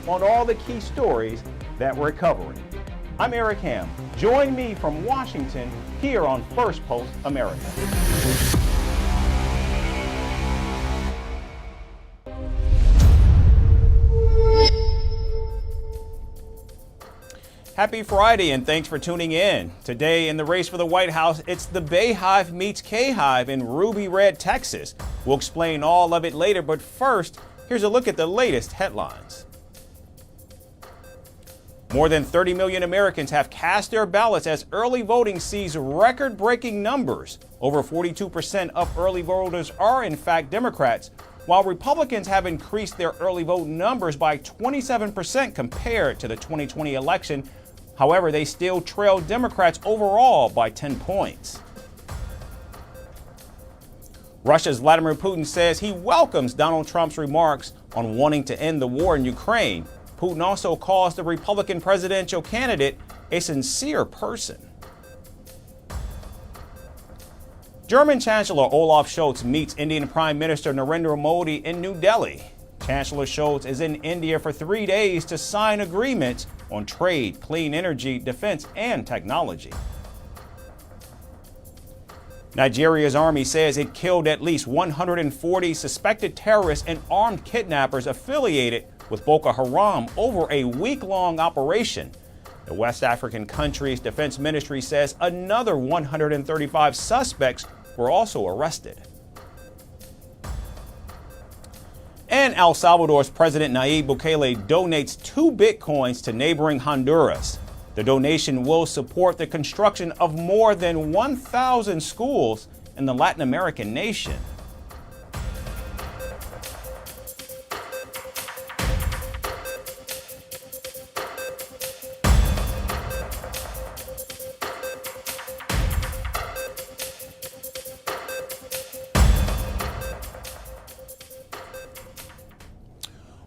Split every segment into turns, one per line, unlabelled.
on all the key stories that we're covering. I'm Eric Ham. Join me from Washington here on First Post America. Happy Friday and thanks for tuning in. Today in the race for the White House, it's the Bayhive meets K-Hive in Ruby Red, Texas. We'll explain all of it later, but first, here's a look at the latest headlines. More than 30 million Americans have cast their ballots as early voting sees record-breaking numbers. Over 42% of early voters are in fact Democrats, while Republicans have increased their early vote numbers by 27% compared to the 2020 election. However, they still trail Democrats overall by 10 points. Russia's Vladimir Putin says he welcomes Donald Trump's remarks on wanting to end the war in Ukraine. Putin also calls the Republican presidential candidate a sincere person. German Chancellor Olaf Scholz meets Indian Prime Minister Narendra Modi in New Delhi. Chancellor Scholz is in India for 3 days to sign agreements on trade, clean energy, defense, and technology. Nigeria's army says it killed at least 140 suspected terrorists and armed kidnappers affiliated with Boko Haram over a week-long operation. The West African country's defense ministry says another 135 suspects were also arrested. And El Salvador's President Nayib Bukele donates 2 bitcoins to neighboring Honduras. The donation will support the construction of more than 1,000 schools in the Latin American nation.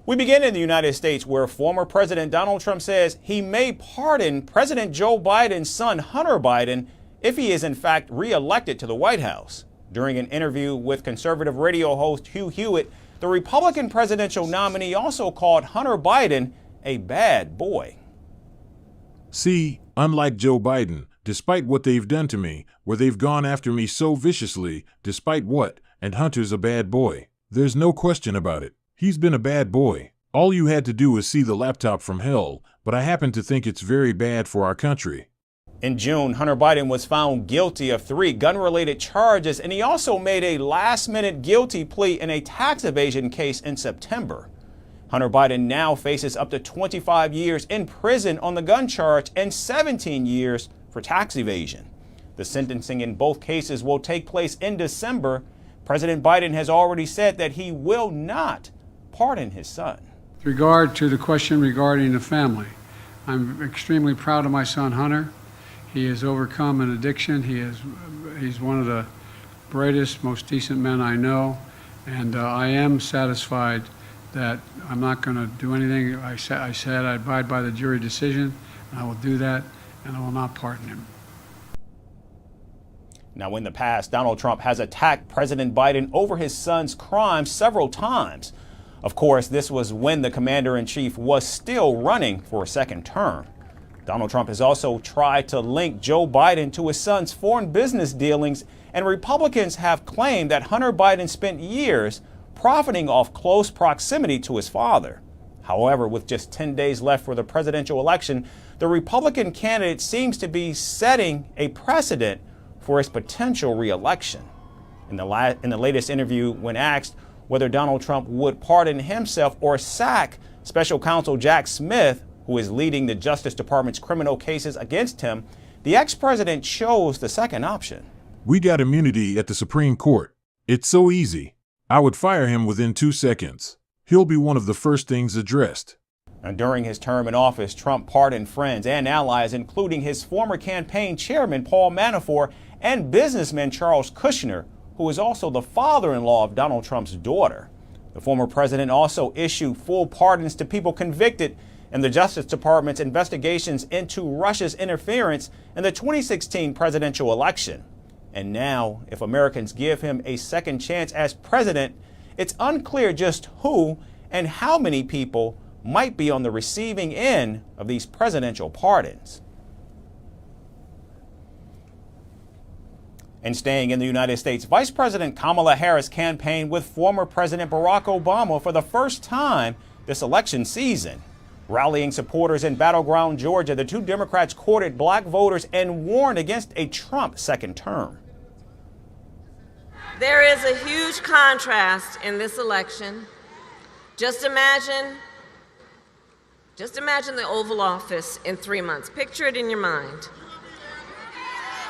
We begin in the United States, where former President Donald Trump says he may pardon President Joe Biden's son, Hunter Biden, if he is in fact re-elected to the White House. During an interview with conservative radio host Hugh Hewitt, the Republican presidential nominee also called Hunter Biden a bad boy.
See, unlike Joe Biden, despite what they've done to me, where they've gone after me so viciously, despite what, and Hunter's a bad boy. There's no question about it. He's been a bad boy. All you had to do was see the laptop from hell, but I happen to think it's very bad for our country.
In June, Hunter Biden was found guilty of 3 gun-related charges, and he also made a last-minute guilty plea in a tax evasion case in September. Hunter Biden now faces up to 25 years in prison on the gun charge and 17 years for tax evasion. The sentencing in both cases will take place in December. President Biden has already said that he will not pardon his son.
With regard to the question regarding the family, I'm extremely proud of my son Hunter. He has overcome an addiction. He's one of the brightest, most decent men I know, and I am satisfied that I'm not going to do anything. I said I abide by the jury decision, and I will do that, and I will not pardon him.
Now, in the past, Donald Trump has attacked President Biden over his son's crimes several times. Of course, this was when the commander-in-chief was still running for a second term. Donald Trump has also tried to link Joe Biden to his son's foreign business dealings, and Republicans have claimed that Hunter Biden spent years profiting off close proximity to his father. However, with just 10 days left for the presidential election, the Republican candidate seems to be setting a precedent for his potential re-election. In the latest interview, when asked whether Donald Trump would pardon himself or sack Special Counsel Jack Smith, who is leading the Justice Department's criminal cases against him, the ex-president chose the second option.
We got immunity at the Supreme Court. It's so easy. I would fire him within 2 seconds. He'll be one of the first things addressed.
And during his term in office, Trump pardoned friends and allies, including his former campaign chairman, Paul Manafort, and businessman Charles Kushner, who is also the father-in-law of Donald Trump's daughter. The former president also issued full pardons to people convicted in the Justice Department's investigations into Russia's interference in the 2016 presidential election. And now, if Americans give him a second chance as president, it's unclear just who and how many people might be on the receiving end of these presidential pardons. And staying in the United States, Vice President Kamala Harris campaigned with former President Barack Obama for the first time this election season. Rallying supporters in battleground Georgia, the two Democrats courted black voters and warned against a Trump second term.
There is a huge contrast in this election. Just imagine the Oval Office in 3 months. Picture it in your mind.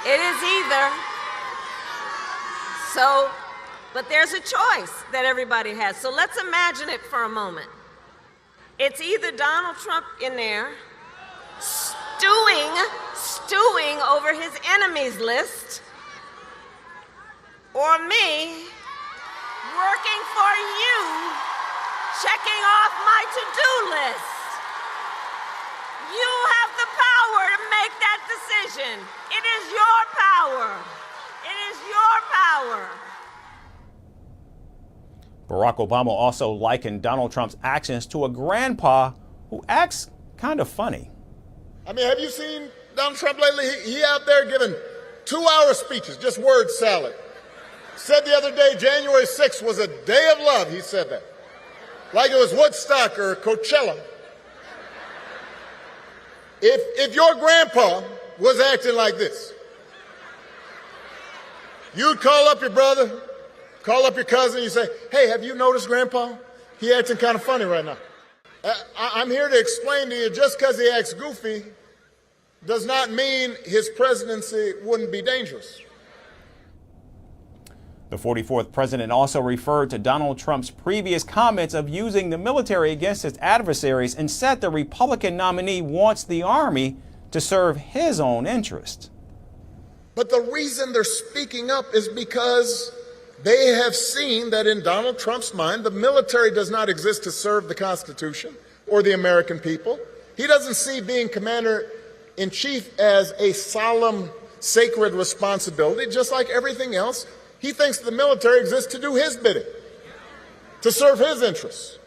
It is either but there's a choice that everybody has. So let's imagine it for a moment. It's either Donald Trump in there stewing over his enemies list, or me working for you, checking off my to-do list. You have the power to make that decision. It is your power. It is your power.
Barack Obama also likened Donald Trump's actions to a grandpa who acts kind of funny.
I mean, have you seen Donald Trump lately? He out there giving 2-hour speeches, just word salad. Said the other day, January 6th was a day of love, he said that. Like it was Woodstock or Coachella. If your grandpa was acting like this, you'd call up your brother, call up your cousin, you say, hey, have you noticed Grandpa? He acting kind of funny right now. I'm here to explain to you, just because he acts goofy does not mean his presidency wouldn't be dangerous.
The 44th president also referred to Donald Trump's previous comments of using the military against his adversaries and said the Republican nominee wants the Army to serve his own interests.
But the reason they're speaking up is because they have seen that in Donald Trump's mind, the military does not exist to serve the Constitution or the American people. He doesn't see being commander-in-chief as a solemn, sacred responsibility, just like everything else. He thinks the military exists to do his bidding, to serve his interests.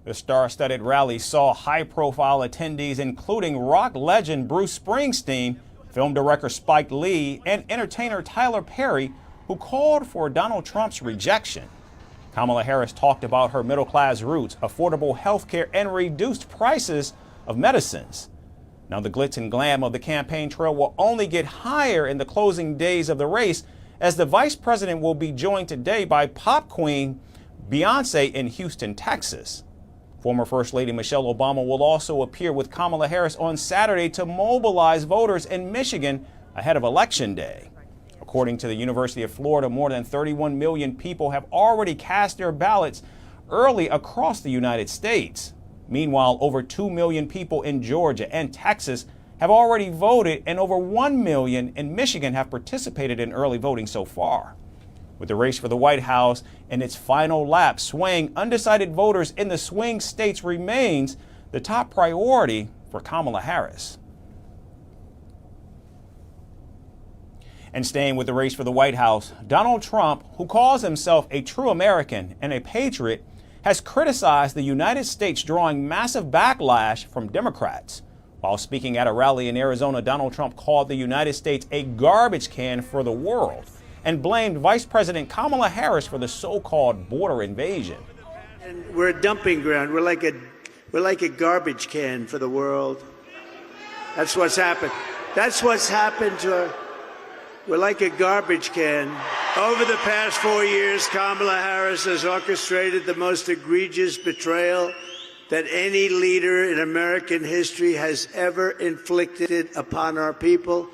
The star-studded rally saw high-profile attendees, including rock legend Bruce Springsteen, film director Spike Lee, and entertainer Tyler Perry, who called for Donald Trump's rejection. Kamala Harris talked about her middle-class roots, affordable health care, and reduced prices of medicines. Now, the glitz and glam of the campaign trail will only get higher in the closing days of the race, as the vice president will be joined today by pop queen Beyonce in Houston, Texas. Former First Lady Michelle Obama will also appear with Kamala Harris on Saturday to mobilize voters in Michigan ahead of Election Day. According to the University of Florida, more than 31 million people have already cast their ballots early across the United States. Meanwhile, over 2 million people in Georgia and Texas have already voted, and over 1 million in Michigan have participated in early voting so far. With the race for the White House in its final lap, swaying undecided voters in the swing states remains the top priority for Kamala Harris. And staying with the race for the White House, Donald Trump, who calls himself a true American and a patriot, has criticized the United States, drawing massive backlash from Democrats. While speaking at a rally in Arizona, Donald Trump called the United States a garbage can for the world and blamed Vice President Kamala Harris for the so-called border invasion.
And we're a dumping ground. We're like a garbage can for the world. That's what's happened. That's what's happened to our. We're like a garbage can. Over the past 4 years, Kamala Harris has orchestrated the most egregious betrayal that any leader in American history has ever inflicted upon our people.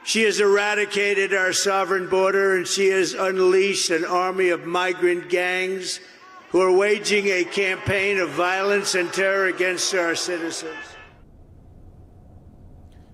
She has eradicated our sovereign border, and she has unleashed an army of migrant gangs who are waging a campaign of violence and terror against our citizens.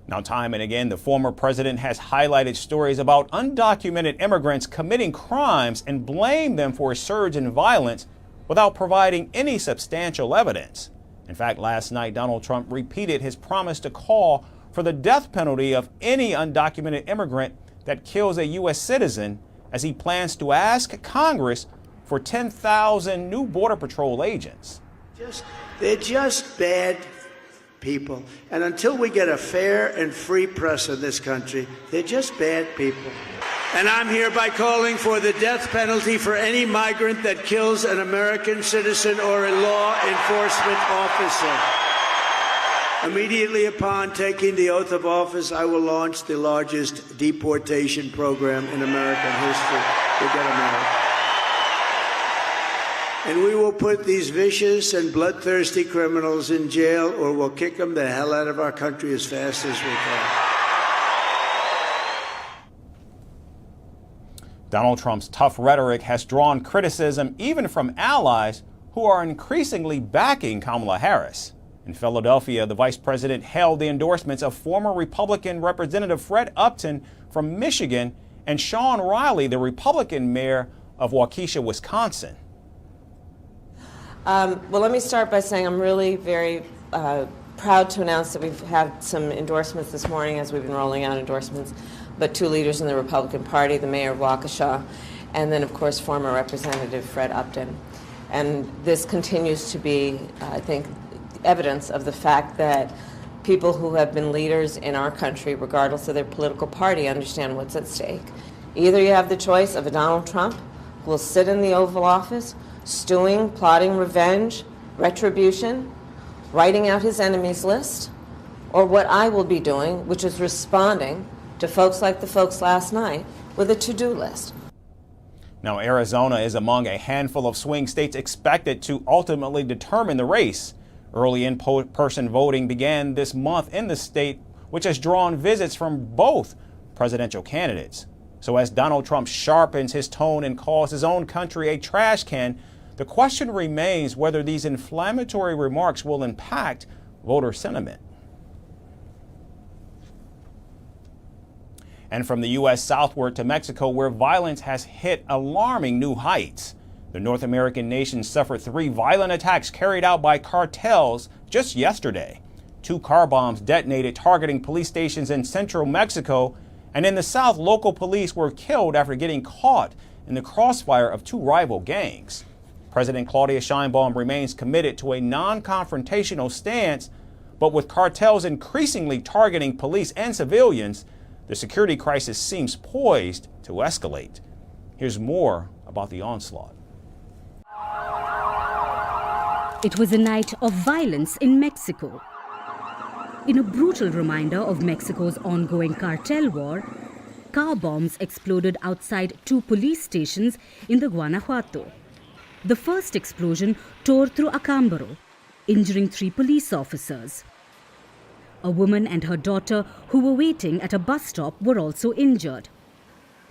Now, time and again, the former president has highlighted stories about undocumented immigrants committing crimes and blamed them for a surge in violence without providing any substantial evidence. In fact, last night, Donald Trump repeated his promise to call for the death penalty of any undocumented immigrant that kills a U.S. citizen, as he plans to ask Congress for 10,000 new Border Patrol agents.
They're just bad people. And until we get a fair and free press in this country, they're just bad people. And I'm hereby calling for the death penalty for any migrant that kills an American citizen or a law enforcement officer. Immediately upon taking the oath of office, I will launch the largest deportation program in American history. Forget America. And we will put these vicious and bloodthirsty criminals in jail, or we'll kick them the hell out of our country as fast as we can.
Donald Trump's tough rhetoric has drawn criticism even from allies who are increasingly backing Kamala Harris. In Philadelphia, the vice president hailed the endorsements of former Republican Representative Fred Upton from Michigan and Sean Riley, the Republican mayor of Waukesha, Wisconsin.
Well, let me start by saying I'm really very proud to announce that we've had some endorsements this morning as we've been rolling out endorsements, but two leaders in the Republican Party, the mayor of Waukesha, and then, of course, former Representative Fred Upton. And this continues to be, I think, evidence of the fact that people who have been leaders in our country, regardless of their political party, understand what's at stake. Either you have the choice of a Donald Trump who will sit in the Oval Office, stewing, plotting revenge, retribution, writing out his enemies list, or what I will be doing, which is responding to folks like the folks last night with a to-do list.
Now, Arizona is among a handful of swing states expected to ultimately determine the race. Early in-person voting began this month in the state, which has drawn visits from both presidential candidates. So as Donald Trump sharpens his tone and calls his own country a trash can, the question remains whether these inflammatory remarks will impact voter sentiment. And from the U.S. southward to Mexico, where violence has hit alarming new heights. The North American nation suffered 3 violent attacks carried out by cartels just yesterday. 2 car bombs detonated targeting police stations in central Mexico, and in the south, local police were killed after getting caught in the crossfire of 2 rival gangs. President Claudia Sheinbaum remains committed to a non-confrontational stance, but with cartels increasingly targeting police and civilians, the security crisis seems poised to escalate. Here's more about the onslaught.
It was a night of violence in Mexico. In a brutal reminder of Mexico's ongoing cartel war, car bombs exploded outside 2 police stations in the Guanajuato. The first explosion tore through Acámbaro, injuring 3 police officers. A woman and her daughter who were waiting at a bus stop were also injured.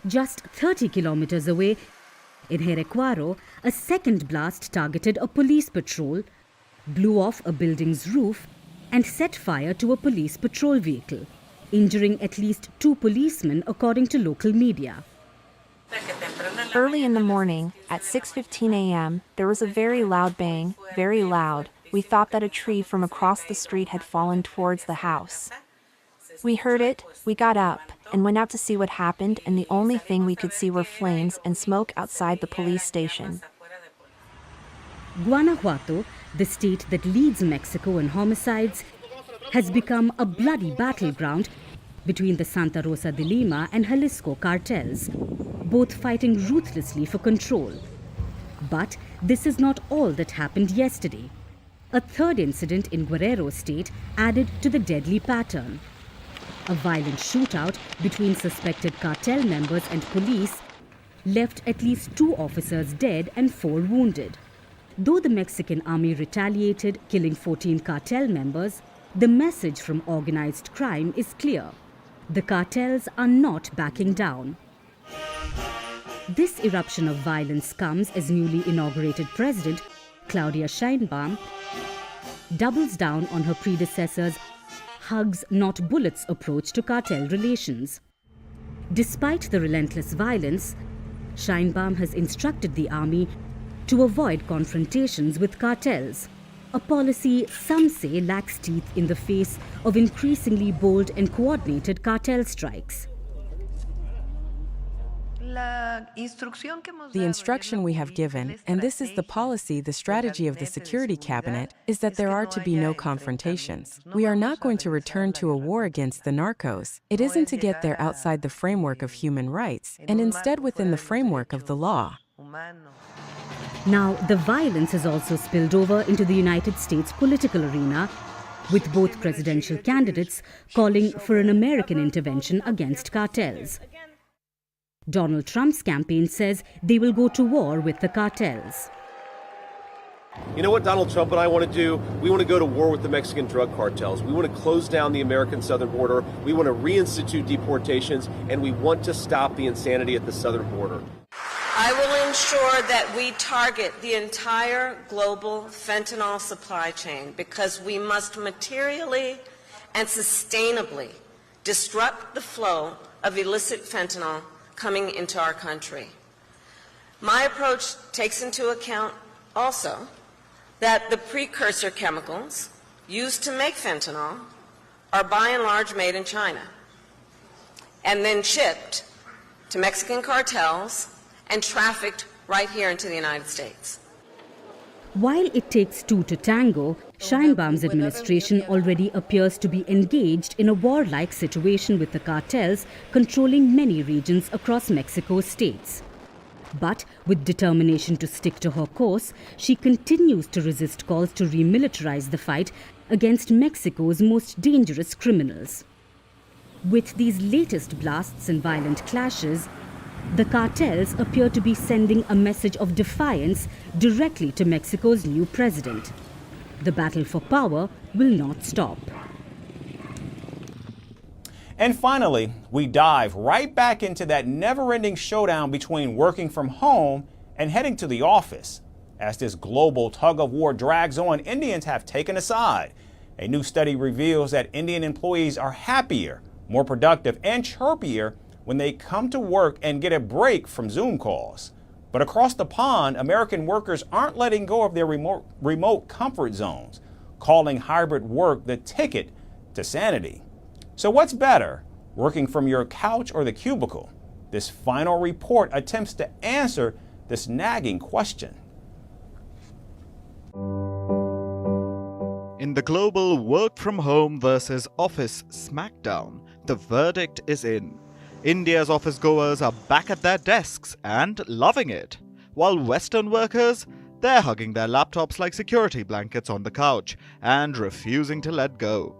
Just 30 kilometers away, in Jerecuaro, a second blast targeted a police patrol, blew off a building's roof, and set fire to a police patrol vehicle, injuring at least 2 policemen, according to local media.
Early in the morning, at 6:15 a.m., there was a very loud bang, very loud. We thought that a tree from across the street had fallen towards the house. We heard it, we got up, and went out to see what happened, and the only thing we could see were flames and smoke outside the police station.
Guanajuato, the state that leads Mexico in homicides, has become a bloody battleground between the Santa Rosa de Lima and Jalisco cartels, both fighting ruthlessly for control. But this is not all that happened yesterday. A third incident in Guerrero state added to the deadly pattern. A violent shootout between suspected cartel members and police left at least 2 officers dead and 4 wounded. Though the Mexican army retaliated, killing 14 cartel members, the message from organized crime is clear. The cartels are not backing down. This eruption of violence comes as newly inaugurated President Claudia Sheinbaum doubles down on her predecessor's hugs not bullets approach to cartel relations. Despite the relentless violence, Sheinbaum has instructed the army to avoid confrontations with cartels, a policy some say lacks teeth in the face of increasingly bold and coordinated cartel strikes.
The instruction we have given, and this is the policy, the strategy of the Security Cabinet, is that there are to be no confrontations. We are not going to return to a war against the narcos. It isn't to get there outside the framework of human rights, and instead within the framework of the law.
Now, the violence has also spilled over into the United States political arena, with both presidential candidates calling for an American intervention against cartels. Donald Trump's campaign says they will go to war with the cartels.
You know what Donald Trump and I want to do? We want to go to war with the Mexican drug cartels. We want to close down the American southern border. We want to reinstitute deportations, and we want to stop the insanity at the southern border.
I will ensure that we target the entire global fentanyl supply chain because we must materially and sustainably disrupt the flow of illicit fentanyl coming into our country. My approach takes into account also that the precursor chemicals used to make fentanyl are by and large made in China and then shipped to Mexican cartels and trafficked right here into the United States.
While it takes two to tango, Sheinbaum's administration already appears to be engaged in a warlike situation with the cartels controlling many regions across Mexico's states. But with determination to stick to her course, she continues to resist calls to remilitarize the fight against Mexico's most dangerous criminals. With these latest blasts and violent clashes, the cartels appear to be sending a message of defiance directly to Mexico's new president. The battle for power will not stop.
And finally, we dive right back into that never-ending showdown between working from home and heading to the office. As this global tug-of-war drags on, Indians have taken a side. A new study reveals that Indian employees are happier, more productive, and chirpier when they come to work and get a break from Zoom calls. But across the pond, American workers aren't letting go of their remote comfort zones, calling hybrid work the ticket to sanity. So what's better, working from your couch or the cubicle? This final report attempts to answer this nagging question.
In the global work from home versus office smackdown, the verdict is in. India's office goers are back at their desks and loving it, while Western workers, they're hugging their laptops like security blankets on the couch and refusing to let go.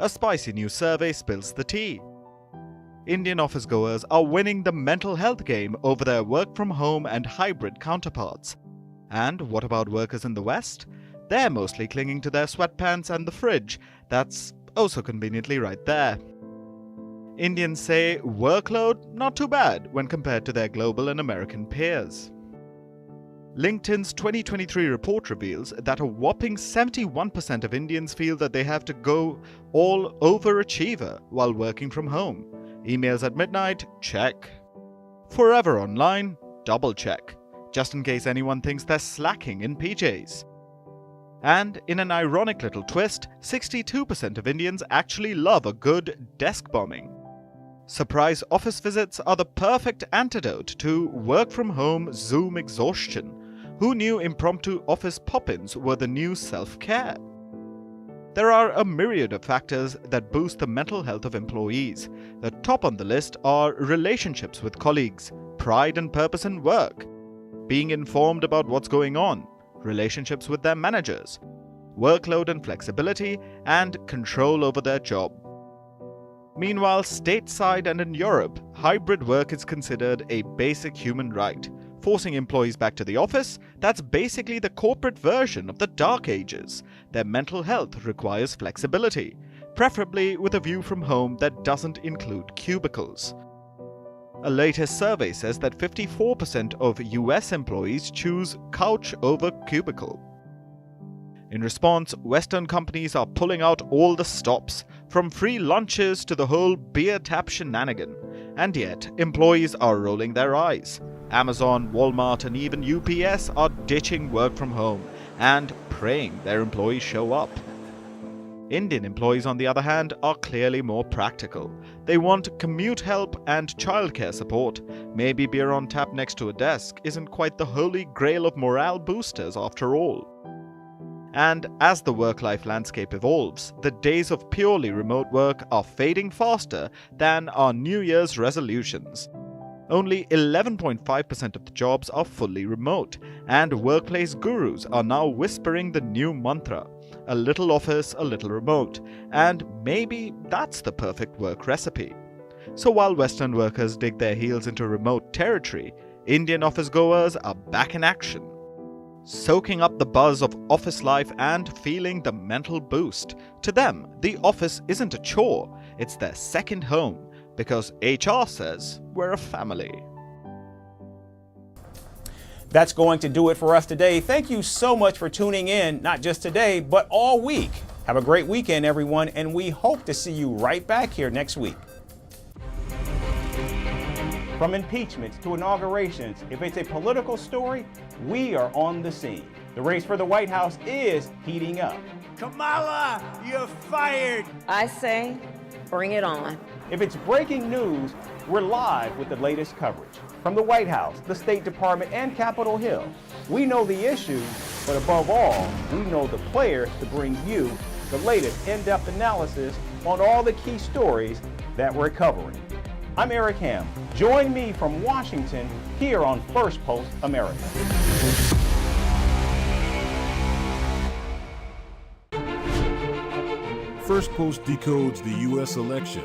A spicy new survey spills the tea. Indian office goers are winning the mental health game over their work from home and hybrid counterparts. And what about workers in the West? They're mostly clinging to their sweatpants and the fridge that's oh so conveniently right there. Indians say workload not too bad when compared to their global and American peers. LinkedIn's 2023 report reveals that a whopping 71% of Indians feel that they have to go all overachiever while working from home. Emails at midnight? Check. Forever online? Double check, just in case anyone thinks they're slacking in PJs. And in an ironic little twist, 62% of Indians actually love a good desk bombing. Surprise office visits are the perfect antidote to work-from-home Zoom exhaustion. Who knew impromptu office pop-ins were the new self-care? There are a myriad of factors that boost the mental health of employees. The top on the list are relationships with colleagues, pride and purpose in work, being informed about what's going on, relationships with their managers, workload and flexibility, and control over their job. Meanwhile, stateside and in Europe, hybrid work is considered a basic human right. Forcing employees back to the office, that's basically the corporate version of the Dark Ages. Their mental health requires flexibility, preferably with a view from home that doesn't include cubicles. A latest survey says that 54% of US employees choose couch over cubicle. In response, Western companies are pulling out all the stops, from free lunches to the whole beer tap shenanigan. And yet, employees are rolling their eyes. Amazon, Walmart, and even UPS are ditching work from home and praying their employees show up. Indian employees, on the other hand, are clearly more practical. They want commute help and childcare support. Maybe beer on tap next to a desk isn't quite the holy grail of morale boosters after all. And as the work-life landscape evolves, the days of purely remote work are fading faster than our New Year's resolutions. Only 11.5% of the jobs are fully remote, and workplace gurus are now whispering the new mantra: a little office, a little remote, and maybe that's the perfect work recipe. So while Western workers dig their heels into remote territory, Indian office goers are back in action, soaking up the buzz of office life and feeling the mental boost. To them, the office isn't a chore, it's their second home, because HR says we're a family.
That's going to do it for us today. Thank you so much for tuning in, not just today, but all week. Have a great weekend, everyone, and we hope to see you right back here next week. From impeachments to inaugurations, if it's a political story, we are on the scene. The race for the White House is heating up.
Kamala, you're fired.
I say, bring it on.
If it's breaking news, we're live with the latest coverage. From the White House, the State Department, and Capitol Hill, we know the issues, but above all, we know the players to bring you the latest in-depth analysis on all the key stories that we're covering. I'm Eric Ham. Join me from Washington here on Firstpost America.
Firstpost decodes the U.S. election.